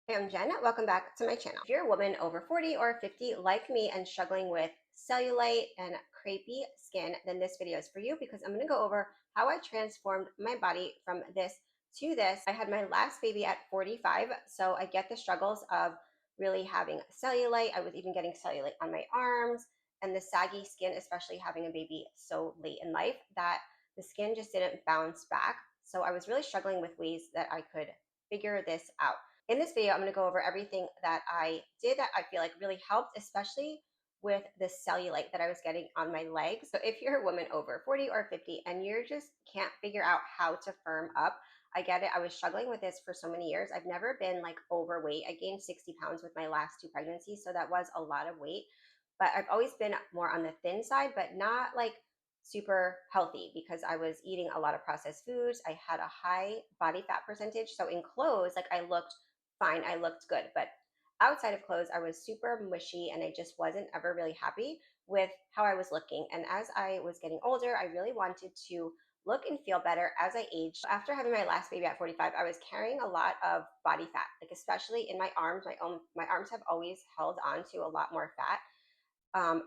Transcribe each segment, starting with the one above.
Hey, I'm Jen. Welcome back to my channel. If you're a woman over 40 or 50 like me and struggling with cellulite and crepey skin, then this video is for you because I'm going to go over how I transformed my body from this to this. I had my last baby at 45, so I get the struggles of really having cellulite. I was even getting cellulite on my arms and the saggy skin, especially having a baby so late in life, that the skin just didn't bounce back. So I was really struggling with ways that I could figure this out. In this video, I'm going to go over everything that I did that I feel like really helped, especially with the cellulite that I was getting on my legs. So if you're a woman over 40 or 50 and you just can't figure out how to firm up, I get it. I was struggling with this for so many years. I've never been like overweight. I gained 60 pounds with my last two pregnancies, so that was a lot of weight. But I've always been more on the thin side, but not like super healthy because I was eating a lot of processed foods. I had a high body fat percentage. So in clothes, like I looked fine, I looked good, but outside of clothes, I was super mushy and I just wasn't ever really happy with how I was looking. And as I was getting older, I really wanted to look and feel better as I aged. After having my last baby at 45, I was carrying a lot of body fat, like especially in my arms. My arms have always held on to a lot more fat.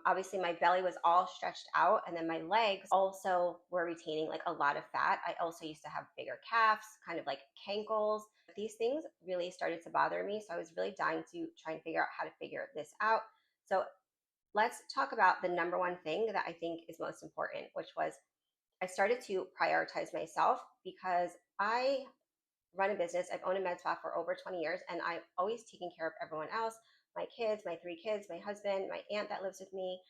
Obviously my belly was all stretched out, and then my legs also were retaining like a lot of fat. I also used to have bigger calves, kind of like cankles. These things really started to bother me, so I was really dying to try and figure out how to figure this out. So let's talk about the number one thing that I think is most important, which was I started to prioritize myself because I run a business. I've owned a med spa for over 20 years, and I've always taken care of everyone else, my kids, my three kids, my husband, my aunt that lives with me,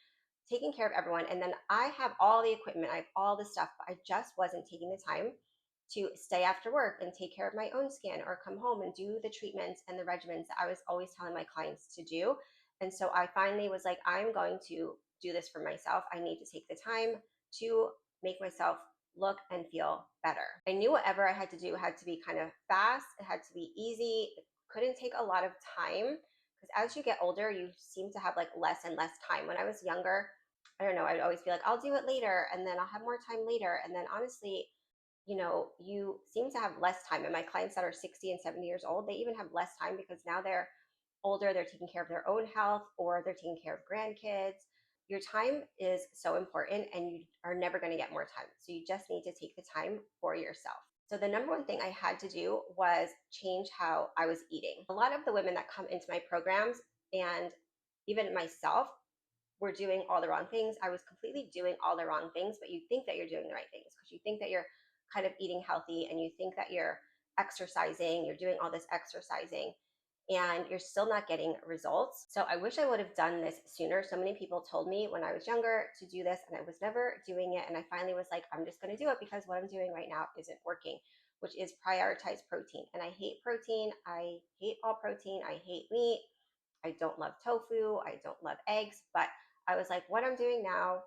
taking care of everyone. And then I have all the equipment, I have all the stuff, but I just wasn't taking the time to stay after work and take care of my own skin or come home and do the treatments and the regimens that I was always telling my clients to do. And so I finally was like, I'm going to do this for myself. I need to take the time to make myself look and feel better. I knew whatever I had to do had to be kind of fast, it had to be easy, it couldn't take a lot of time because as you get older, you seem to have like less and less time. When I was younger, I don't know, I'd always be like, I'll do it later, and then I'll have more time later. And then honestly, you seem to have less time. And my clients that are 60 and 70 years old, they even have less time because now they're older, they're taking care of their own health or they're taking care of grandkids. Your time is so important and you are never going to get more time. So you just need to take the time for yourself. So the number one thing I had to do was change how I was eating. A lot of the women that come into my programs, and even myself, were doing all the wrong things. I was completely doing all the wrong things, but you think that you're doing the right things because you think that you're kind of eating healthy and you think that you're exercising, you're doing all this exercising, and you're still not getting results. So I wish I would have done this sooner. So many people told me when I was younger to do this, and I was never doing it. And I finally was like, I'm just going to do it because what I'm doing right now isn't working, which is prioritize protein. And I hate protein. I hate all protein. I hate meat. I don't love tofu. I don't love eggs, but I was like, what I'm doing now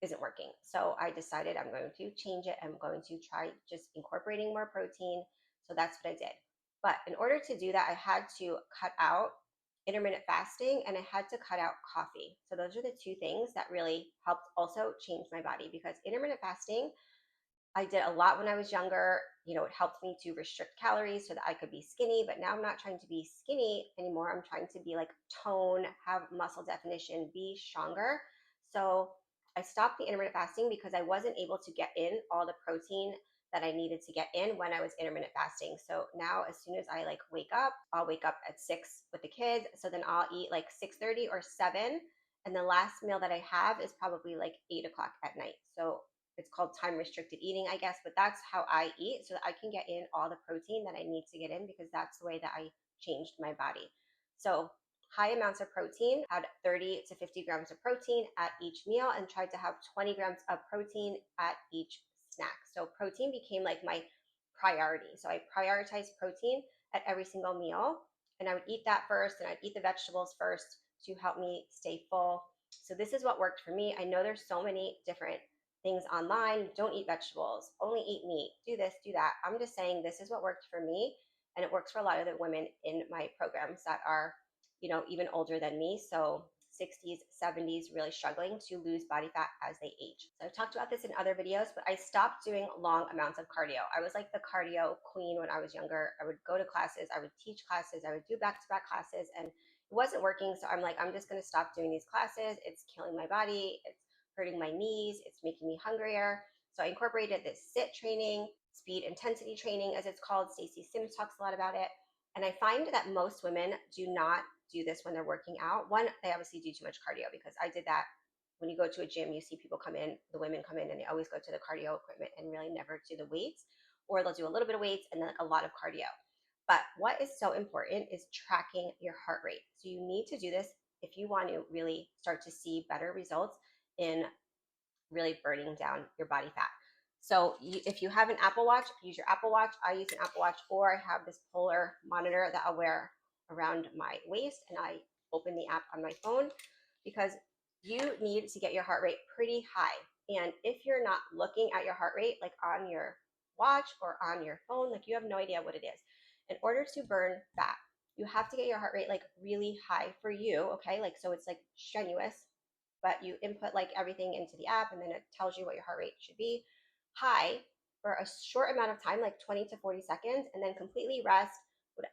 isn't working. So I decided I'm going to change it. I'm going to try just incorporating more protein. So that's what I did. But in order to do that, I had to cut out intermittent fasting and I had to cut out coffee. So those are the two things that really helped also change my body, because intermittent fasting, I did a lot when I was younger. It helped me to restrict calories so that I could be skinny, but now I'm not trying to be skinny anymore. I'm trying to be like tone, have muscle definition, be stronger. So I stopped the intermittent fasting because I wasn't able to get in all the protein that I needed to get in when I was intermittent fasting. So now as soon as I like wake up, I'll wake up at 6 with the kids. So then I'll eat like 6:30 or 7. And the last meal that I have is probably like 8 o'clock at night. So it's called time restricted eating, I guess, but that's how I eat so that I can get in all the protein that I need to get in, because that's the way that I changed my body. So high amounts of protein, had 30 to 50 grams of protein at each meal, and tried to have 20 grams of protein at each snack. So protein became like my priority. So I prioritized protein at every single meal, and I would eat that first, and I'd eat the vegetables first to help me stay full. So this is what worked for me. I know there's so many different things online. Don't eat vegetables, only eat meat, do this, do that. I'm just saying this is what worked for me, and it works for a lot of the women in my programs that are, even older than me. So 60s, 70s, really struggling to lose body fat as they age. So I've talked about this in other videos, but I stopped doing long amounts of cardio. I was like the cardio queen when I was younger. I would go to classes, I would teach classes, I would do back-to-back classes, and it wasn't working. So I'm like, I'm just going to stop doing these classes. It's killing my body. It's hurting my knees. It's making me hungrier. So I incorporated this sit training, speed intensity training, as it's called. Stacey Sims talks a lot about it. And I find that most women do not do this when they're working out. One, they obviously do too much cardio, because I did that. When you go to a gym, you see people come in, the women come in, and they always go to the cardio equipment and really never do the weights, or they'll do a little bit of weights and then like a lot of cardio. But what is so important is tracking your heart rate. So you need to do this if you want to really start to see better results in really burning down your body fat. So if you have an Apple Watch, use your Apple Watch. I use an Apple Watch, or I have this polar monitor that I'll wear around my waist, and I open the app on my phone, because you need to get your heart rate pretty high. And if you're not looking at your heart rate, like on your watch or on your phone, like you have no idea what it is. In order to burn fat, you have to get your heart rate like really high for you, okay? Like, so it's like strenuous, but you input like everything into the app, and then it tells you what your heart rate should be. High for a short amount of time, like 20 to 40 seconds, and then completely rest,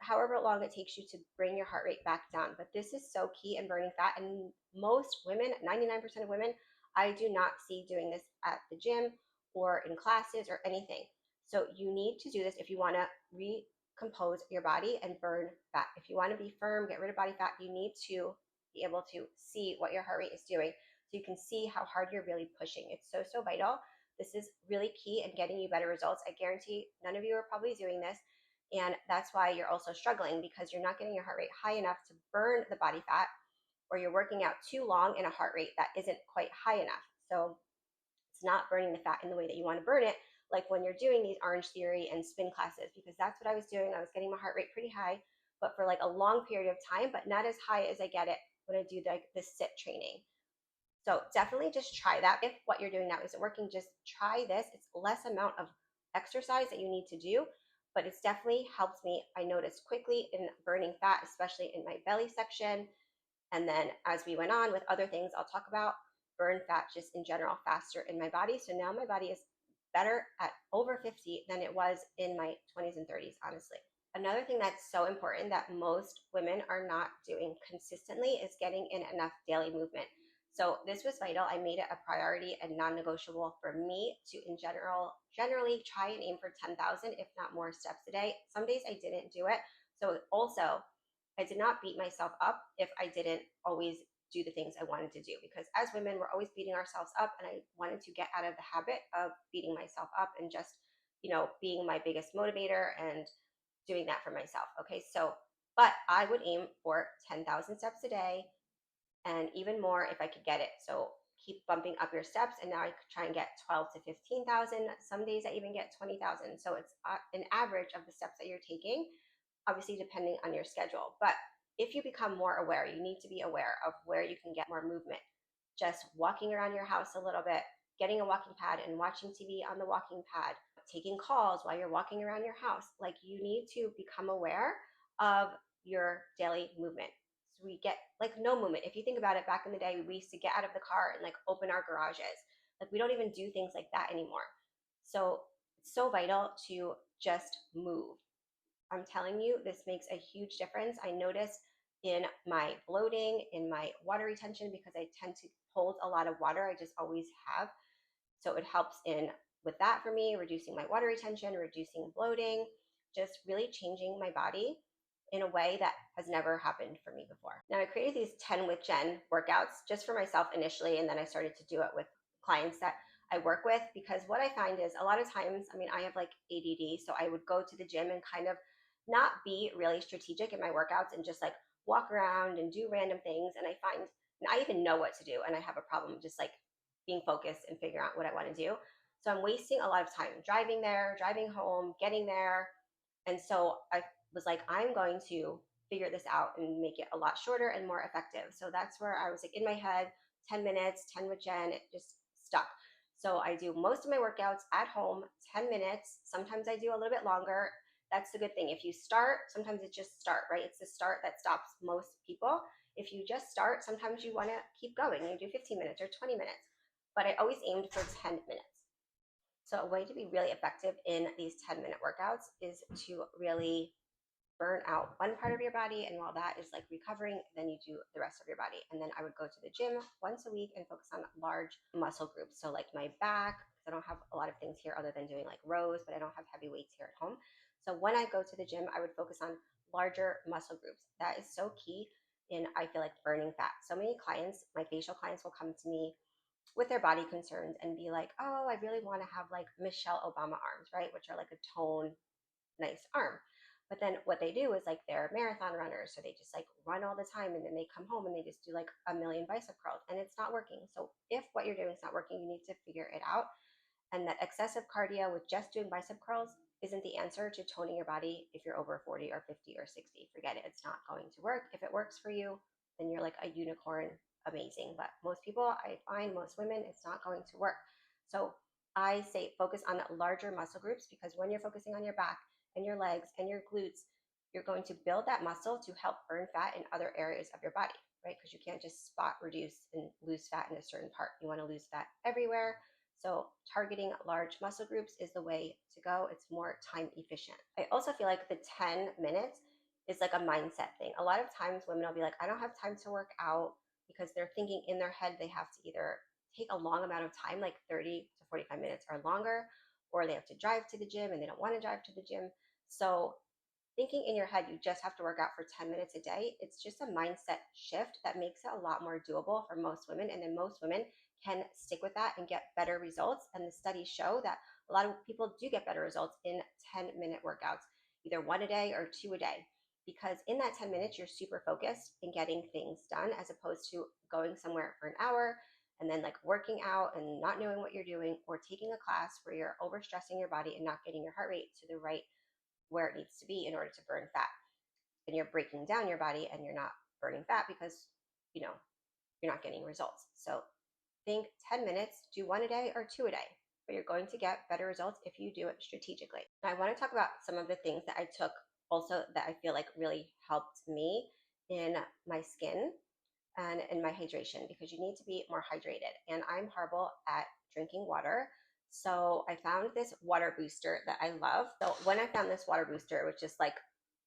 however long it takes you to bring your heart rate back down. But this is so key in burning fat. And most women, 99% of women, I do not see doing this at the gym or in classes or anything. So you need to do this if you want to recompose your body and burn fat. If you want to be firm, get rid of body fat, you need to be able to see what your heart rate is doing, so you can see how hard you're really pushing. It's so, so vital. This is really key in getting you better results. I guarantee none of you are probably doing this, and that's why you're also struggling, because you're not getting your heart rate high enough to burn the body fat, or you're working out too long in a heart rate that isn't quite high enough. So it's not burning the fat in the way that you want to burn it, like when you're doing these Orange Theory and spin classes, because that's what I was doing. I was getting my heart rate pretty high, but for like a long period of time, but not as high as I get it when I do like the sit training. So definitely just try that. If what you're doing now isn't working, just try this. It's less amount of exercise that you need to do, but it's definitely helped me. I noticed quickly in burning fat, especially in my belly section. And then as we went on with other things I'll talk about, burn fat just in general faster in my body. So now my body is better at over 50 than it was in my 20s and 30s, honestly. Another thing that's so important that most women are not doing consistently is getting in enough daily movement. So this was vital. I made it a priority and non-negotiable for me to, in generally try and aim for 10,000, if not more, steps a day. Some days I didn't do it. So also, I did not beat myself up if I didn't always do the things I wanted to do, because as women, we're always beating ourselves up, and I wanted to get out of the habit of beating myself up and just, being my biggest motivator and doing that for myself. Okay, so, but I would aim for 10,000 steps a day, and even more if I could get it. So keep bumping up your steps, and now I could try and get 12 to 15,000. Some days I even get 20,000. So it's an average of the steps that you're taking, obviously depending on your schedule. But if you become more aware, you need to be aware of where you can get more movement. Just walking around your house a little bit, getting a walking pad and watching TV on the walking pad, taking calls while you're walking around your house. Like, you need to become aware of your daily movement. So we get like no movement. If you think about it, back in the day, we used to get out of the car and like open our garages. Like, we don't even do things like that anymore. So it's so vital to just move. I'm telling you, this makes a huge difference. I notice in my bloating, in my water retention, because I tend to hold a lot of water. I just always have. So it helps in with that for me, reducing my water retention, reducing bloating, just really changing my body in a way that has never happened for me before. Now, I created these 10 with Jen workouts just for myself initially, and then I started to do it with clients that I work with, because what I find is a lot of times, I have like ADD, so I would go to the gym and kind of not be really strategic in my workouts and just like walk around and do random things. And I find, and I even know what to do, and I have a problem just like being focused and figuring out what I want to do. So I'm wasting a lot of time driving there, driving home, getting there. And so I was like, I'm going to figure this out and make it a lot shorter and more effective. So that's where I was like in my head, 10 minutes, 10 with Jen, it just stuck. So I do most of my workouts at home, 10 minutes. Sometimes I do a little bit longer. That's the good thing. If you start, sometimes it's just start, right? It's the start that stops most people. If you just start, sometimes you want to keep going. You do 15 minutes or 20 minutes, but I always aimed for 10 minutes. So a way to be really effective in these 10-minute workouts is to really burn out one part of your body, and while that is like recovering, then you do the rest of your body. And then I would go to the gym once a week and focus on large muscle groups. So like my back, I don't have a lot of things here other than doing like rows, but I don't have heavy weights here at home. So when I go to the gym, I would focus on larger muscle groups. That is so key in, I feel like, burning fat. So many clients, my facial clients, will come to me with their body concerns and be like, oh, I really want to have like Michelle Obama arms, right? Which are like a toned, nice arm. But then what they do is like they're marathon runners. So they just like run all the time, and then they come home and they just do like a million bicep curls, and it's not working. So if what you're doing is not working, you need to figure it out. And that excessive cardio with just doing bicep curls isn't the answer to toning your body if you're over 40 or 50 or 60. Forget it. It's not going to work. If it works for you, then you're like a unicorn, amazing. But most people, I find most women, it's not going to work. So I say focus on larger muscle groups, because when you're focusing on your back and your legs and your glutes, you're going to build that muscle to help burn fat in other areas of your body, right? Because you can't just spot reduce and lose fat in a certain part. You want to lose fat everywhere. So targeting large muscle groups is the way to go. It's more time efficient. I also feel like the 10 minutes is like a mindset thing. A lot of times women will be like, I don't have time to work out, because they're thinking in their head they have to either take a long amount of time, like 30 to 45 minutes or longer, or they have to drive to the gym and they don't want to drive to the gym. So thinking in your head you just have to work out for 10 minutes a day, it's just a mindset shift that makes it a lot more doable for most women. And then most women can stick with that and get better results. And the studies show that a lot of people do get better results in 10-minute workouts, either one a day or two a day, because in that 10 minutes, you're super focused in getting things done, as opposed to going somewhere for an hour and then like working out and not knowing what you're doing, or taking a class where you're overstressing your body and not getting your heart rate to the right where it needs to be in order to burn fat. And you're breaking down your body and you're not burning fat because, you know, you're not getting results. So think 10 minutes, do one a day or two a day, but you're going to get better results if you do it strategically. Now, I want to talk about some of the things that I took also that I feel like really helped me in my skin and in my hydration, because you need to be more hydrated. And I'm horrible at drinking water. So I found this water booster that I love. So when I found this water booster, it was just like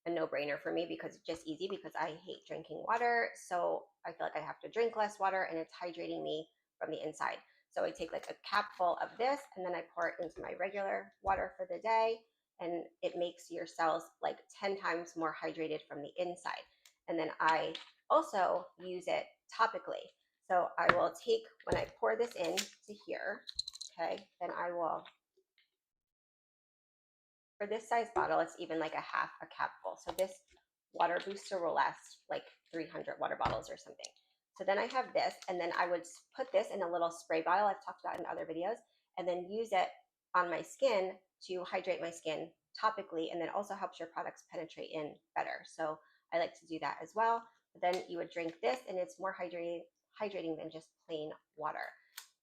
a no-brainer for me, because it's just easy, because I hate drinking water. So I feel like I have to drink less water, and it's hydrating me from the inside. So I take like a cap full of this, and then I pour it into my regular water for the day, and it makes your cells like 10 times more hydrated from the inside. And then I also use it topically. So I will take, when I pour this in to here, okay, then I will, for this size bottle, it's even like a half a cap full. So this water booster will last like 300 water bottles or something. So then I have this, and then I would put this in a little spray bottle I've talked about in other videos, and then use it on my skin to hydrate my skin topically, and then also helps your products penetrate in better. So I like to do that as well. But then you would drink this, and it's more hydrating than just plain water.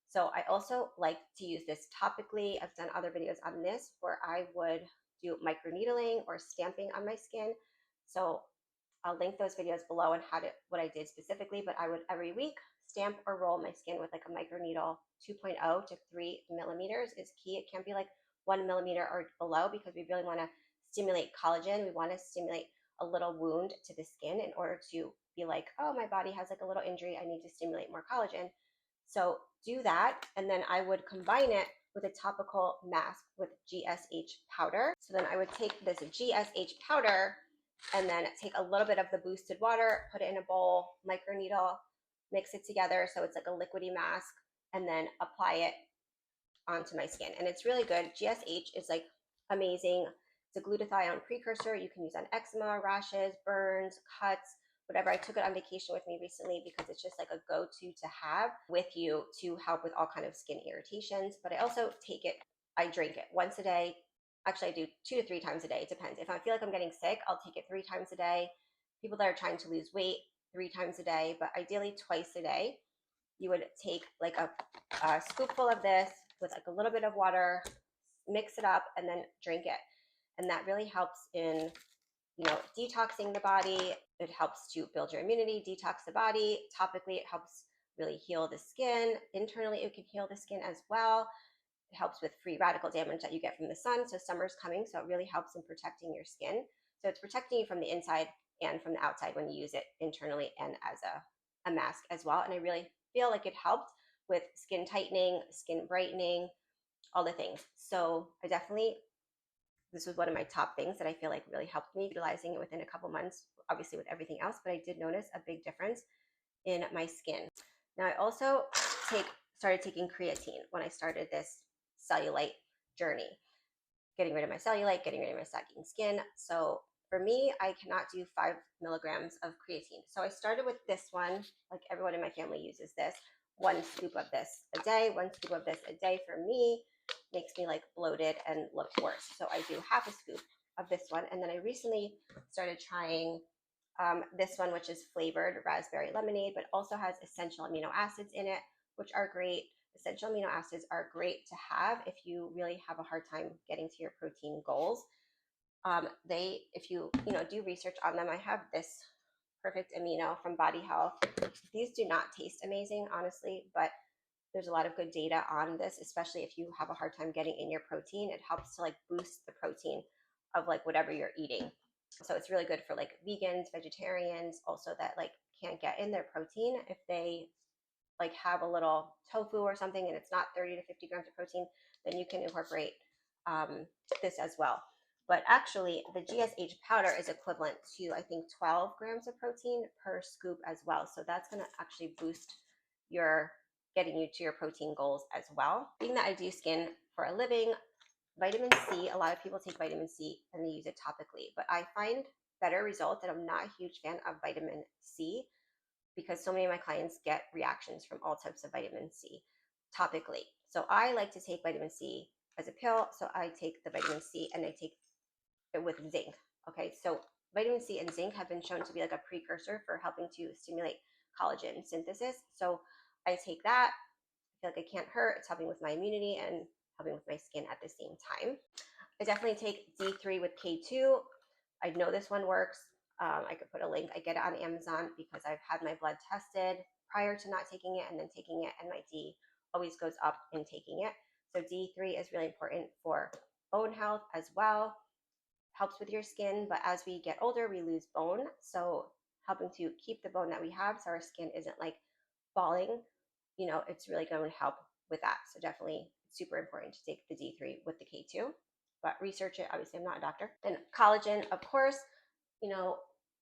So I also like to use this topically. I've done other videos on this where I would do microneedling or stamping on my skin. So I'll link those videos below and what I did specifically, but I would every week stamp or roll my skin with like a microneedle. 2.0 to 3 millimeters is key. It can't be like 1 millimeter or below, because we really want to stimulate collagen. We want to stimulate a little wound to the skin in order to be like, oh, my body has like a little injury, I need to stimulate more collagen. So do that, and then I would combine it with a topical mask with GSH powder. So then I would take this GSH powder and then take a little bit of the boosted water, put it in a bowl, microneedle, mix it together so it's like a liquidy mask, and then apply it onto my skin. And it's really good. GSH is like amazing. It's a glutathione precursor you can use on eczema, rashes, burns, cuts, whatever. I took it on vacation with me recently because it's just like a go-to to have with you to help with all kind of skin irritations. But I also take it, I drink it once a day. Actually, I do 2 to 3 times a day. It depends. If I feel like I'm getting sick, I'll take it 3 times a day. People that are trying to lose weight, 3 times a day, but ideally twice a day. You would take like a scoopful of this with like a little bit of water, mix it up, and then drink it. And that really helps in, you know, detoxing the body. It helps to build your immunity, detox the body. Topically, it helps really heal the skin. Internally, it can heal the skin as well. It helps with free radical damage that you get from the sun. So summer's coming, so it really helps in protecting your skin. So it's protecting you from the inside and from the outside when you use it internally and as a mask as well. And I really feel like it helped with skin tightening, skin brightening, all the things. So I definitely, this was one of my top things that I feel like really helped me, utilizing it within a couple months, obviously with everything else, but I did notice a big difference in my skin. Now I also started taking creatine when I started this cellulite journey, getting rid of my cellulite, getting rid of my sagging skin. So for me, I cannot do 5 milligrams of creatine. So I started with this one, like everyone in my family uses this. 1 scoop of this a day, 1 scoop of this a day for me makes me like bloated and look worse. So I do half a scoop of this one. And then I recently started trying this one, which is flavored raspberry lemonade, but also has essential amino acids in it, which are great. Essential amino acids are great to have if you really have a hard time getting to your protein goals. If you do research on them, I have this perfect amino from Body Health. These do not taste amazing, honestly, but there's a lot of good data on this, especially if you have a hard time getting in your protein. It helps to like boost the protein of like whatever you're eating. So it's really good for like vegans, vegetarians, also that like can't get in their protein. If they like have a little tofu or something and it's not 30 to 50 grams of protein, then you can incorporate this as well. But actually, the GSH powder is equivalent to, I think, 12 grams of protein per scoop as well. So that's going to actually boost your getting you to your protein goals as well. Being that I do skin for a living, vitamin C, a lot of people take vitamin C and they use it topically, but I find better results, and I'm not a huge fan of vitamin C because so many of my clients get reactions from all types of vitamin C topically. So I like to take vitamin C as a pill. So I take the vitamin C and I take it with zinc. Okay, so vitamin C and zinc have been shown to be like a precursor for helping to stimulate collagen synthesis. So I take that. I feel like it can't hurt. It's helping with my immunity and helping with my skin at the same time. I definitely take D3 with K2. I know this one works. I could put a link. I get it on Amazon because I've had my blood tested prior to not taking it and then taking it, and my D always goes up in taking it. So D3 is really important for bone health as well. Helps with your skin, but as we get older, we lose bone. So helping to keep the bone that we have so our skin isn't like falling, it's really going to help with that. So definitely super important to take the D3 with the K2, but research it. Obviously, I'm not a doctor. And collagen, of course,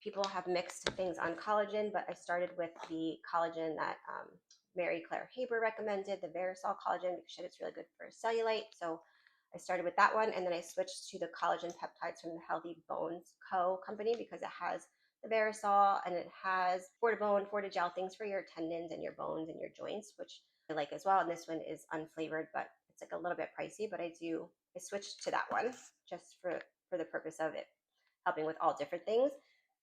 people have mixed things on collagen, but I started with the collagen that Mary Claire Haber recommended, the Verisol collagen, because she said it's really good for cellulite. So I started with that one, and then I switched to the collagen peptides from the Healthy Bones Co. company because it has the Verisol and it has Fortibone, Fortigel, things for your tendons and your bones and your joints, which I like as well. And this one is unflavored, but it's like a little bit pricey, but I switched to that one just for the purpose of it helping with all different things.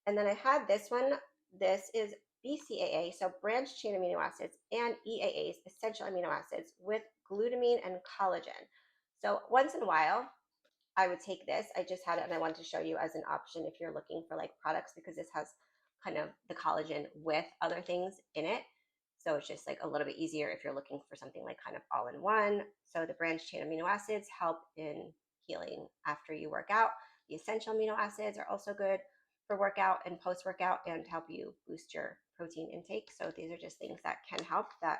And then I had this one. This is BCAA, so branched chain amino acids, and EAAs, essential amino acids, with glutamine and collagen. So once in a while, I would take this. I just had it and I wanted to show you as an option if you're looking for like products, because this has kind of the collagen with other things in it. So it's just like a little bit easier if you're looking for something like kind of all in one. So the branched chain amino acids help in healing after you work out. The essential amino acids are also good for workout and post-workout and help you boost your protein intake. So these are just things that can help that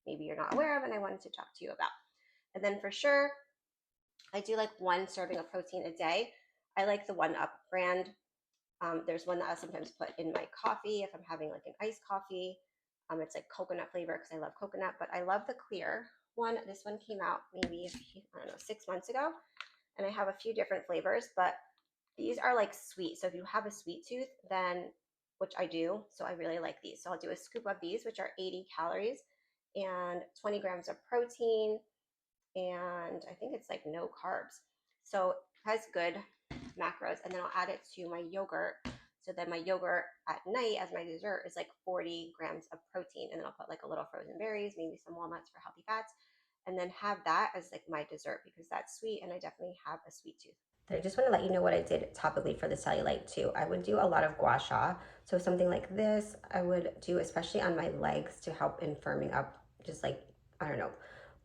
maybe you're not aware of and I wanted to talk to you about. And then for sure, I do like 1 serving of protein a day. I like the 1UP brand. There's one that I sometimes put in my coffee if I'm having like an iced coffee. It's like coconut flavor because I love coconut, but I love the clear one. This one came out maybe, I don't know, 6 months ago. And I have a few different flavors, but these are like sweet. So if you have a sweet tooth, then, which I do, so I really like these. So I'll do a scoop of these, which are 80 calories and 20 grams of protein. And I think it's like no carbs. So it has good macros. And then I'll add it to my yogurt. So then my yogurt at night as my dessert is like 40 grams of protein. And then I'll put like a little frozen berries, maybe some walnuts for healthy fats, and then have that as like my dessert because that's sweet and I definitely have a sweet tooth. And I just want to let you know what I did topically for the cellulite too. I would do a lot of gua sha. So something like this, I would do especially on my legs to help in firming up, just like, I don't know,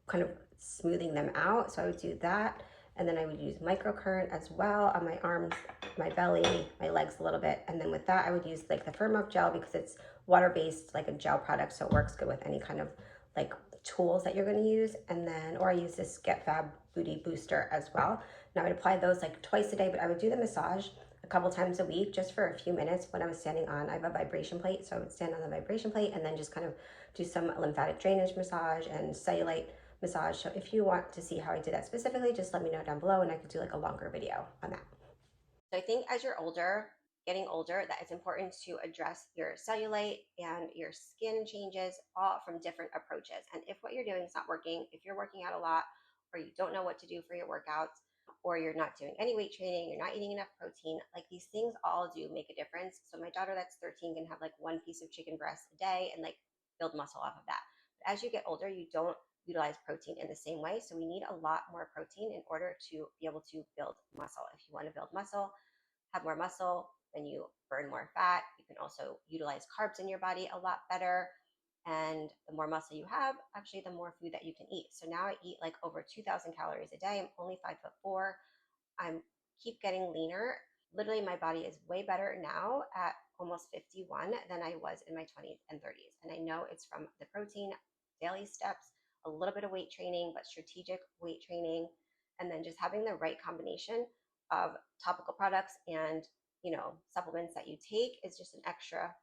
kind of smoothing them out. So I would do that. And then I would use microcurrent as well on my arms, my belly, my legs a little bit. And then with that, I would use like the Firm Up gel because it's water-based, like a gel product. So it works good with any kind of like tools that you're going to use. And then, or I use this Get Fab Booty Booster as well. And I would apply those like twice a day, but I would do the massage a couple times a week just for a few minutes when I was standing on, I have a vibration plate. So I would stand on the vibration plate and then just kind of do some lymphatic drainage massage and cellulite massage. So if you want to see how I did that specifically, just let me know down below and I could do like a longer video on that. So I think as you're older, getting older, that it's important to address your cellulite and your skin changes all from different approaches. And if what you're doing is not working, if you're working out a lot or you don't know what to do for your workouts, or you're not doing any weight training, you're not eating enough protein, like these things all do make a difference. So my daughter that's 13 can have like one piece of chicken breast a day and like build muscle off of that. But as you get older, you don't utilize protein in the same way. So we need a lot more protein in order to be able to build muscle. If you want to build muscle, have more muscle, then you burn more fat. You can also utilize carbs in your body a lot better. And the more muscle you have, actually, the more food that you can eat. So now I eat like over 2,000 calories a day. I'm only 5'4". I'm keep getting leaner. Literally, my body is way better now at almost 51 than I was in my 20s and 30s. And I know it's from the protein, daily steps, a little bit of weight training, but strategic weight training, and then just having the right combination of topical products and supplements that you take is just an extra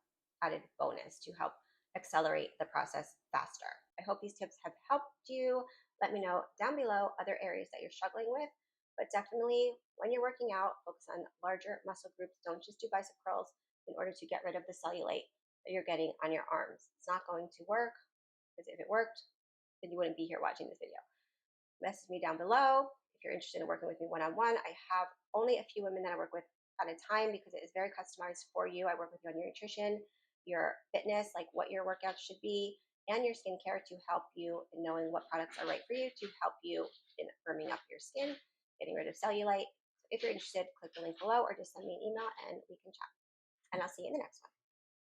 added bonus to help accelerate the process faster. I hope these tips have helped you. Let me know down below other areas that you're struggling with. But definitely, when you're working out, focus on larger muscle groups. Don't just do bicep curls in order to get rid of the cellulite that you're getting on your arms. It's not going to work, because if it worked, then you wouldn't be here watching this video. Message me down below if you're interested in working with me one-on-one. I have only a few women that I work with at a time because it is very customized for you. I work with you on your nutrition, your fitness, like what your workouts should be, and your skincare to help you in knowing what products are right for you to help you in firming up your skin, getting rid of cellulite. So if you're interested, click the link below or just send me an email and we can chat. And I'll see you in the next one.